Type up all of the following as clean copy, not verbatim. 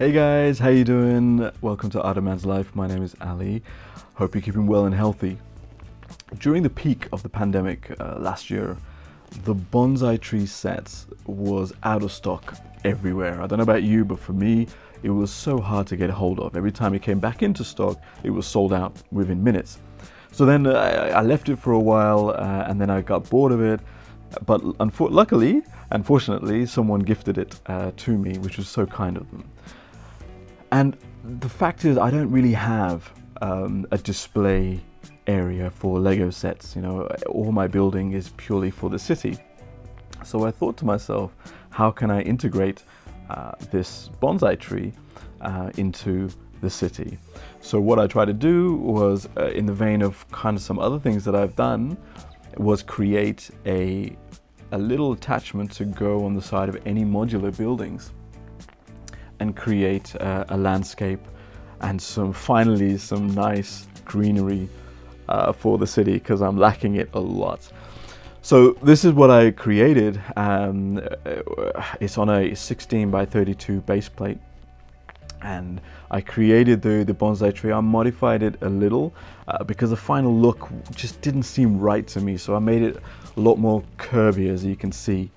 Hey guys, how you doing? Welcome to Other Man's Life. My name is Ali. Hope you're keeping well and healthy. During the peak of the pandemic last year, the bonsai tree sets was out of stock everywhere. I don't know about you, but for me, it was so hard to get hold of. Every time it came back into stock, it was sold out within minutes. So then I left it for a while and then I got bored of it. But unfortunately, someone gifted it to me, which was so kind of them. And the fact is, I don't really have a display area for Lego sets. You know, all my building is purely for the city. So I thought to myself, how can I integrate this bonsai tree into the city? So what I tried to do was, in the vein of kind of some other things that I've done, was create a little attachment to go on the side of any modular buildings and create a landscape and finally some nice greenery for the city, because I'm lacking it a lot. So this is what I created. It's on a 16 by 32 base plate, and I created the bonsai tree. I modified it a little because the final look just didn't seem right to me, so I made it a lot more curvy, as you can see,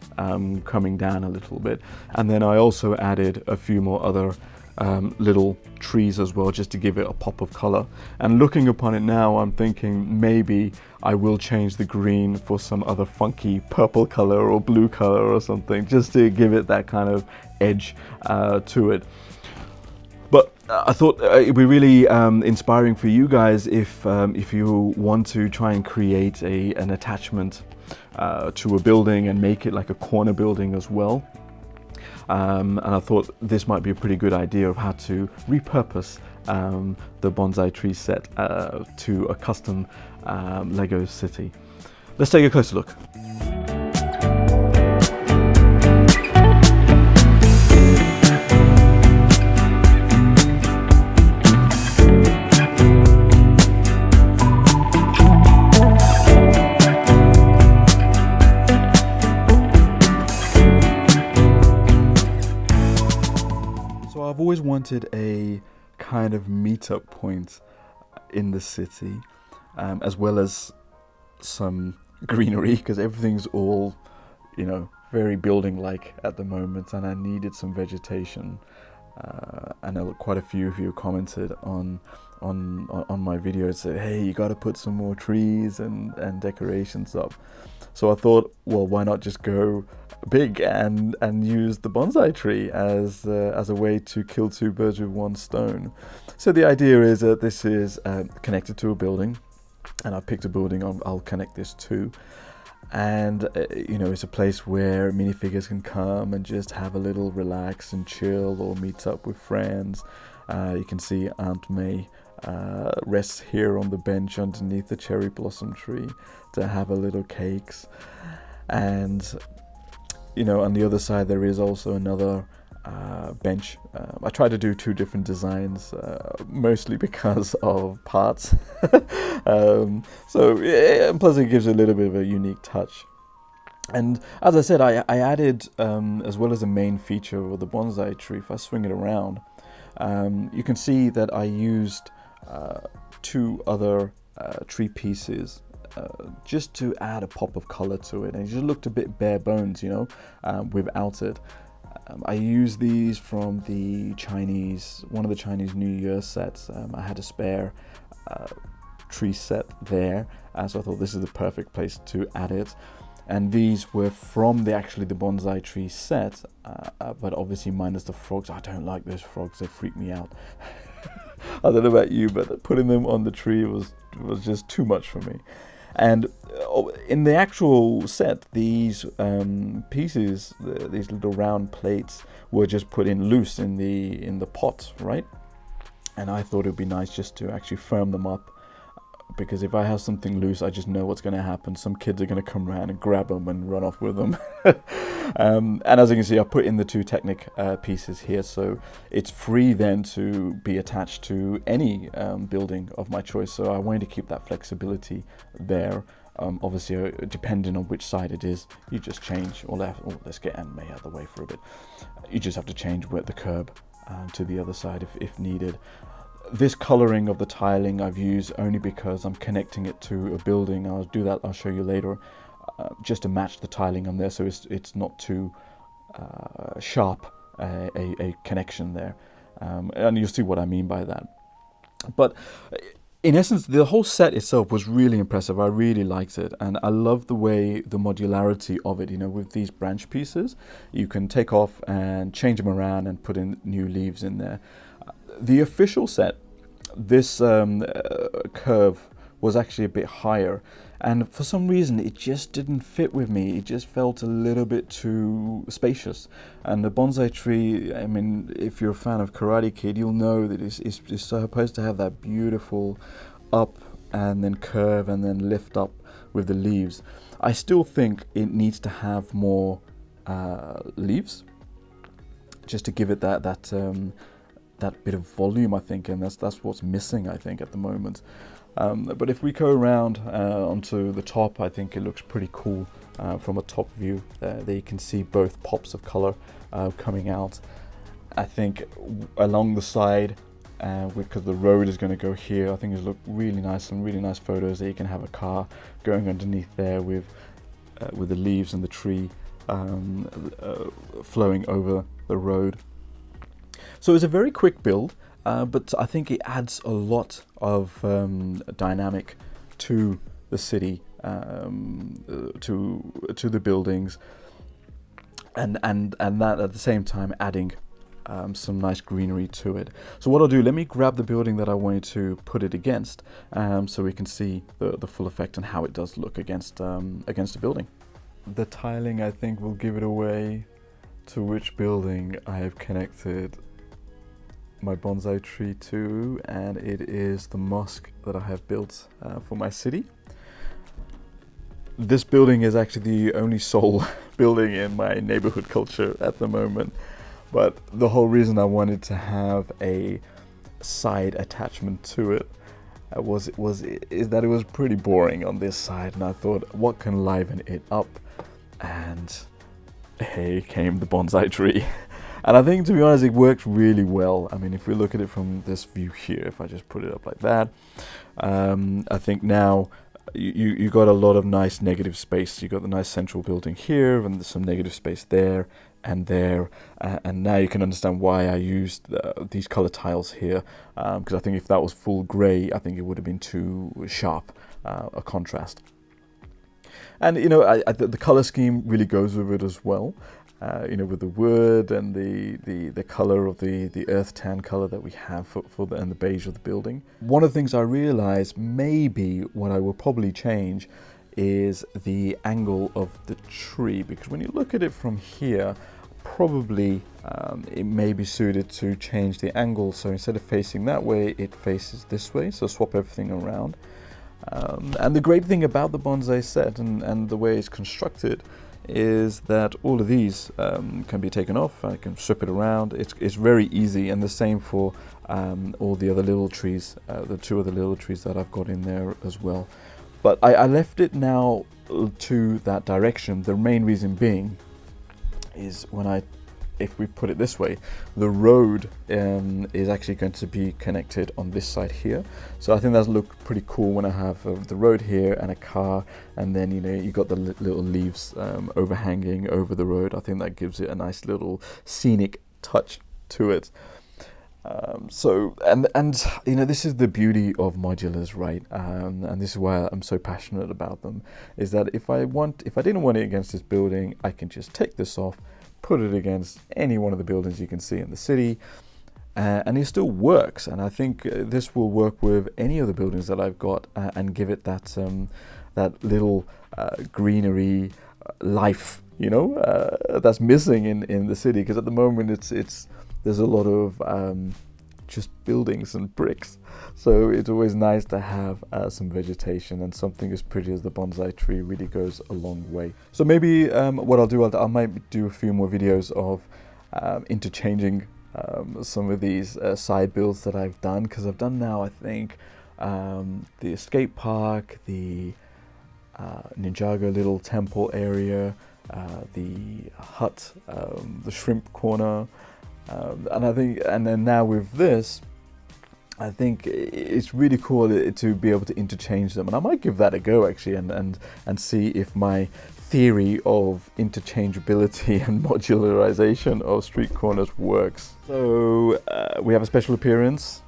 coming down a little bit. And then I also added a few more other little trees as well, just to give it a pop of color. And looking upon it now, I'm thinking maybe I will change the green for some other funky purple color or blue color or something, just to give it that kind of edge to it. But I thought it'd be really inspiring for you guys if you want to try and create an attachment to a building and make it like a corner building as well. And I thought this might be a pretty good idea of how to repurpose the bonsai tree set to a custom Lego city. Let's take a closer look. I've always wanted a kind of meetup point in the city, as well as some greenery, because everything's all, very building-like at the moment, and I needed some vegetation. And quite a few of you commented on my video and said, hey, you got to put some more trees and decorations up. So I thought, well, why not just go big and use the bonsai tree as a way to kill two birds with one stone. So the idea is that this is connected to a building, and I picked a building I'll connect this to. And it's a place where minifigures can come and just have a little relax and chill, or meet up with friends. You can see Aunt May rests here on the bench underneath the cherry blossom tree to have a little cakes. And on the other side there is also another bench. I tried to do two different designs, mostly because of parts. And plus it gives a little bit of a unique touch. And as I said, I added, as well as the main feature of the bonsai tree, if I swing it around, you can see that I used two other tree pieces just to add a pop of color to it, and it just looked a bit bare bones, without it. I used these from one of the Chinese New Year sets. I had a spare tree set there, so I thought this is the perfect place to add it. And these were from the bonsai tree set, but obviously minus the frogs. I don't like those frogs, they freak me out. I don't know about you, but putting them on the tree was just too much for me. And in the actual set, these pieces, these little round plates, were just put in loose in the pot, right? And I thought it would be nice just to actually firm them up, because if I have something loose, I just know what's going to happen. Some kids are going to come around and grab them and run off with them. And as you can see, I put in the two Technic pieces here, so it's free then to be attached to any building of my choice. So I wanted to keep that flexibility there. Obviously, depending on which side it is, you just change. Let's get Aunt May out of the way for a bit. You just have to change where the curb to the other side if needed. This colouring of the tiling I've used only because I'm connecting it to a building. I'll do that, I'll show you later, just to match the tiling on there, so it's not too sharp a connection there, and you'll see what I mean by that. But in essence, the whole set itself was really impressive. I really liked it, and I love the way the modularity of it, you know, with these branch pieces you can take off and change them around and put in new leaves in there. The official set, this curve was actually a bit higher, and for some reason it just didn't fit with me. It just felt a little bit too spacious. And the bonsai tree, I mean, if you're a fan of Karate Kid, you'll know that it's supposed to have that beautiful up and then curve and then lift up with the leaves. I still think it needs to have more leaves, just to give it that bit of volume, I think, and that's what's missing, I think, at the moment. But if we go around onto the top, I think it looks pretty cool from a top view. There you can see both pops of color coming out. I think along the side, because the road is going to go here, I think it looks really nice. Some really nice photos there. You can have a car going underneath there with the leaves and the tree flowing over the road. So it's a very quick build, but I think it adds a lot of dynamic to the city, to the buildings, and that at the same time adding some nice greenery to it. So what I'll do, let me grab the building that I wanted to put it against, so we can see the full effect and how it does look against the building. The tiling, I think, will give it away to which building I have connected my bonsai tree to, and it is the mosque that I have built for my city. This building is actually the only sole building in my neighborhood culture at the moment, but the whole reason I wanted to have a side attachment to it is that it was pretty boring on this side, and I thought, what can liven it up? And here came the bonsai tree. And I think, to be honest, it works really well. I mean, if we look at it from this view here, if I just put it up like that, I think now you got a lot of nice negative space. You got the nice central building here, and there's some negative space there and there. And now you can understand why I used these color tiles here, because I think if that was full gray, I think it would have been too sharp a contrast. And you know, the color scheme really goes with it as well. You know, with the wood and the color of the earth tan color that we have and the beige of the building. One of the things I realized, maybe what I will probably change, is the angle of the tree, because when you look at it from here, probably it may be suited to change the angle. So instead of facing that way, it faces this way. So swap everything around. And the great thing about the bonsai set and the way it's constructed is that all of these can be taken off. I can strip it around. It's very easy, and the same for all the other little trees, the two other little trees that I've got in there as well. But I left it now to that direction. The main reason being is if we put it this way, the road is actually going to be connected on this side here. So I think that'll look pretty cool when I have the road here and a car, and then, you know, you got the little leaves overhanging over the road. I think that gives it a nice little scenic touch to it. So you know, this is the beauty of modulars, right? And this is why I'm so passionate about them, is that if I didn't want it against this building, I can just take this off, put it against any one of the buildings you can see in the city, and it still works. And I think this will work with any of the buildings that I've got, and give it that little greenery life, you know, that's missing in the city, because at the moment there's a lot of just buildings and bricks. So it's always nice to have some vegetation, and something as pretty as the bonsai tree really goes a long way. So maybe what I'll do, I might do a few more videos of interchanging some of these side builds that I've done, because I've done now, I think, the escape park, the Ninjago little temple area, the hut, the shrimp corner, And I think, and then now with this, I think it's really cool to be able to interchange them, and I might give that a go actually, and see if my theory of interchangeability and modularization of street corners works. So we have a special appearance.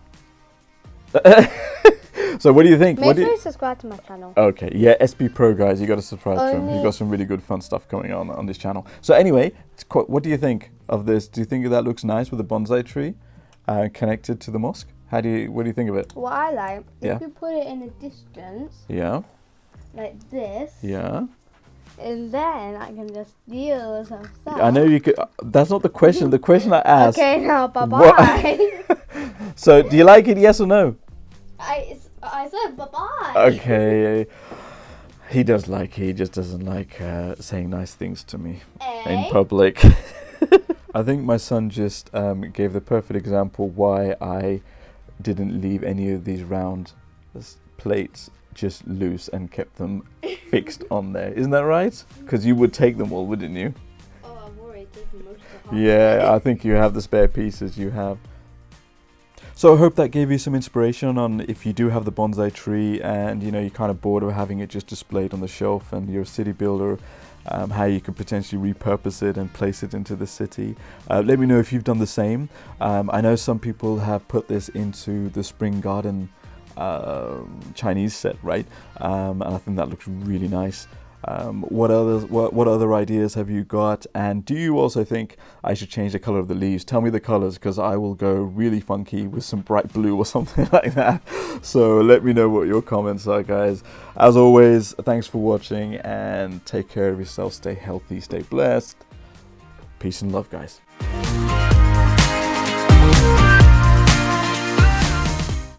So what do you think? Make sure you subscribe to my channel. Okay, yeah, SP Pro guys, you got to subscribe to him. He's got some really good fun stuff going on this channel. So anyway, what do you think of this? Do you think that looks nice with a bonsai tree connected to the mosque? What do you think of it? What I like, Yeah. if you put it in a distance, Yeah. like this, Yeah. and then I can just deal some stuff. I know you could. That's not the question. The question I asked. Okay, now bye-bye. So, do you like it? Yes or no? I said bye-bye. Okay. He does like it. He just doesn't like saying nice things to me in public. I think my son just gave the perfect example why I didn't leave any of these round plates just loose and kept them fixed on there. Isn't that right? Because you would take them all, wouldn't you? Oh, I've already taken most of them. Yeah, I think you have the spare pieces you have. So I hope that gave you some inspiration on if you do have the bonsai tree and you're kind of bored of having it just displayed on the shelf and you're a city builder, how you could potentially repurpose it and place it into the city. Let me know if you've done the same. I know some people have put this into the spring garden Chinese set, right? And I think that looks really nice. What other ideas have you got? And do you also think I should change the color of the leaves? Tell me the colors, because I will go really funky with some bright blue or something like that. So let me know what your comments are, guys. As always, thanks for watching and take care of yourself. Stay healthy, stay blessed. Peace and love, guys.